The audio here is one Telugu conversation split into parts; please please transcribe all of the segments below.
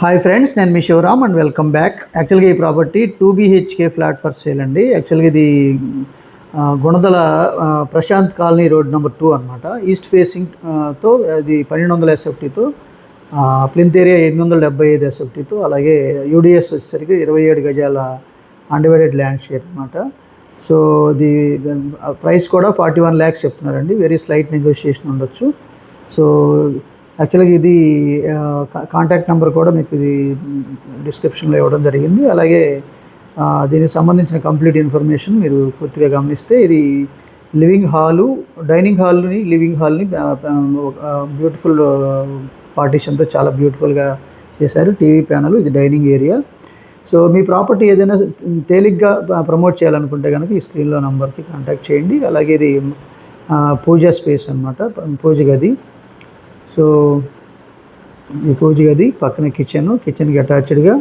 హాయ్ ఫ్రెండ్స్, నేను మీ శివరామ్ అండ్ వెల్కమ్ బ్యాక్. యాక్చువల్గా ఈ property 2 BHK flat for sale అండి. యాక్చువల్గా ఇది Gunadala Prashant colony road number 2 అనమాట. ఈస్ట్ ఫేసింగ్ తో ఇది 1200 SFTతో, ప్లింత్ ఏరియా 875 SFTతో, అలాగే యూడిఎస్ వచ్చేసరికి 27 గజాల అన్డివైడెడ్ ల్యాండ్ షేర్ అనమాట. సో ఇది ప్రైస్ కూడా 41 lakhs చెప్తున్నారండి. వెరీ స్లైట్ నెగోషియేషన్ ఉండొచ్చు. సో యాక్చువల్గా ఇది కాంటాక్ట్ నెంబర్ కూడా మీకు ఇది డిస్క్రిప్షన్లో ఇవ్వడం జరిగింది. అలాగే దీనికి సంబంధించిన కంప్లీట్ ఇన్ఫర్మేషన్ మీరు పూర్తిగా గమనిస్తే, ఇది లివింగ్ హాలు, డైనింగ్ హాల్ని, లివింగ్ హాల్ని బ్యూటిఫుల్ పార్టీషన్తో చాలా బ్యూటిఫుల్గా చేశారు. టీవీ ప్యానల్, ఇది డైనింగ్ ఏరియా. సో మీ ప్రాపర్టీ ఏదైనా తేలిగ్గా ప్రమోట్ చేయాలనుకుంటే కనుక ఈ స్క్రీన్లో నెంబర్కి కాంటాక్ట్ చేయండి. అలాగే ఇది పూజా స్పేస్ అనమాట, పూజ గది. సో ఈ పూజ గది పక్కన కిచెన్కి అటాచ్డ్గా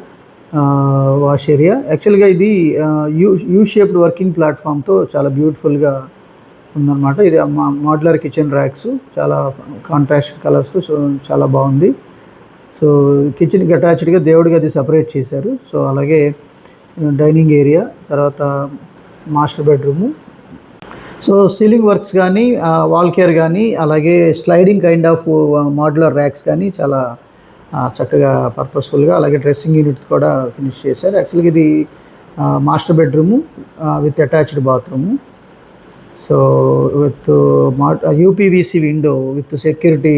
వాష్ ఏరియా. యాక్చువల్గా ఇది యూ షేప్డ్ వర్కింగ్ ప్లాట్ఫామ్తో చాలా బ్యూటిఫుల్గా ఉందన్నమాట. ఇది మోడ్యులర్ కిచెన్ ర్యాక్స్, చాలా కాంట్రాస్ట్ కలర్స్, సో చాలా బాగుంది. సో కిచెన్కి అటాచ్డ్గా దేవుడి గది సపరేట్ చేశారు. సో అలాగే డైనింగ్ ఏరియా, తర్వాత master bedroom. So ceiling works కానీ, వాల్ కేర్ కానీ, అలాగే sliding kind of modular racks కానీ చాలా చక్కగా పర్పస్ఫుల్గా, అలాగే డ్రెస్సింగ్ యూనిట్ కూడా ఫినిష్ చేశారు. యాక్చువల్గా ఇది master bedroom with attached bathroom. So with UPVC window with security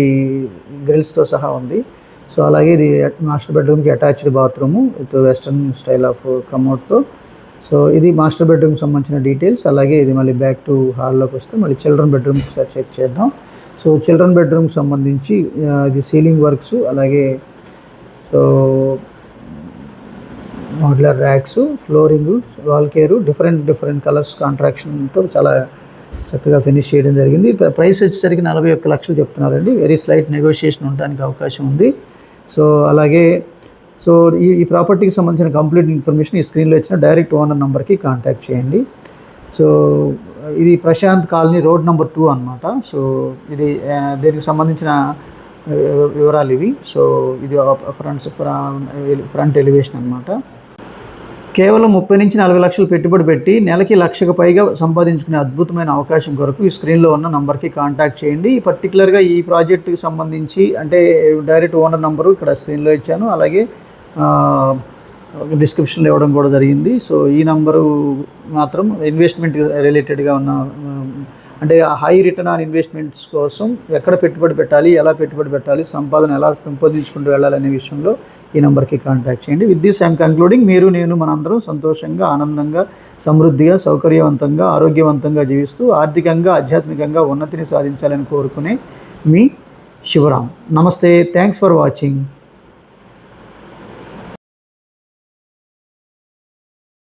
గ్రిల్స్తో సహా ఉంది. సో అలాగే ఇది మాస్టర్ బెడ్రూమ్కి attached bathroom with western style of కమోడ్తో. సో ఇది మాస్టర్ బెడ్రూమ్కి సంబంధించిన డీటెయిల్స్. అలాగే ఇది మళ్ళీ బ్యాక్ టు హాల్లోకి వస్తే మళ్ళీ చిల్డ్రన్ బెడ్రూమ్కి ఒకసారి చెక్ చేద్దాం. సో చిల్డ్రన్ బెడ్రూమ్కి సంబంధించి ఇది సీలింగ్ వర్క్స్, అలాగే so modular racks, flooring, wall care, different colours కాంట్రాక్షన్తో చాలా చక్కగా ఫినిష్ చేయడం జరిగింది. ప్రైస్ వచ్చేసరికి 41 లక్షలు చెప్తున్నారండి. వెరీ స్లైట్ నెగోషియేషన్ ఉండడానికి అవకాశం ఉంది. సో అలాగే సో ఈ ప్రాపర్టీకి సంబంధించిన కంప్లీట్ ఇన్ఫర్మేషన్ ఈ స్క్రీన్లో ఇచ్చిన డైరెక్ట్ ఓనర్ నెంబర్కి కాంటాక్ట్ చేయండి. సో ఇది ప్రశాంత్ కాలనీ రోడ్ నెంబర్ 2 అనమాట. సో ఇది దీనికి సంబంధించిన వివరాలు ఇవి. సో ఇది ఫ్రంట్ ఎలివేషన్ అనమాట. కేవలం 30 నుంచి 40 లక్షలు పెట్టుబడి పెట్టి నెలకి 1 లక్షకు పైగా సంపాదించుకునే అద్భుతమైన అవకాశం కొరకు ఈ స్క్రీన్లో ఉన్న నంబర్కి కాంటాక్ట్ చేయండి. పర్టికులర్గా ఈ ప్రాజెక్టుకి సంబంధించి అంటే డైరెక్ట్ ఓనర్ నంబరు ఇక్కడ స్క్రీన్లో ఇచ్చాను, అలాగే డిస్క్రిప్షన్లో ఇవ్వడం కూడా జరిగింది. సో ఈ నంబరు మాత్రం ఇన్వెస్ట్మెంట్ రిలేటెడ్గా ఉన్న, అంటే హై రిటర్న్ ఆన్ ఇన్వెస్ట్మెంట్స్ కోసం ఎక్కడ పెట్టుబడి పెట్టాలి, ఎలా పెట్టుబడి పెట్టాలి, సంపాదన ఎలా పెంపొందించుకుంటూ వెళ్ళాలనే విషయంలో ఈ నెంబర్కి కాంటాక్ట్ చేయండి. With this I'm concluding. మీరు, నేను, మనందరం సంతోషంగా, ఆనందంగా, సమృద్ధిగా, సౌకర్యవంతంగా, ఆరోగ్యవంతంగా జీవిస్తూ ఆర్థికంగా, ఆధ్యాత్మికంగా ఉన్నతిని సాధించాలని కోరుకునే మీ శివరామ్. నమస్తే. Thanks for watching.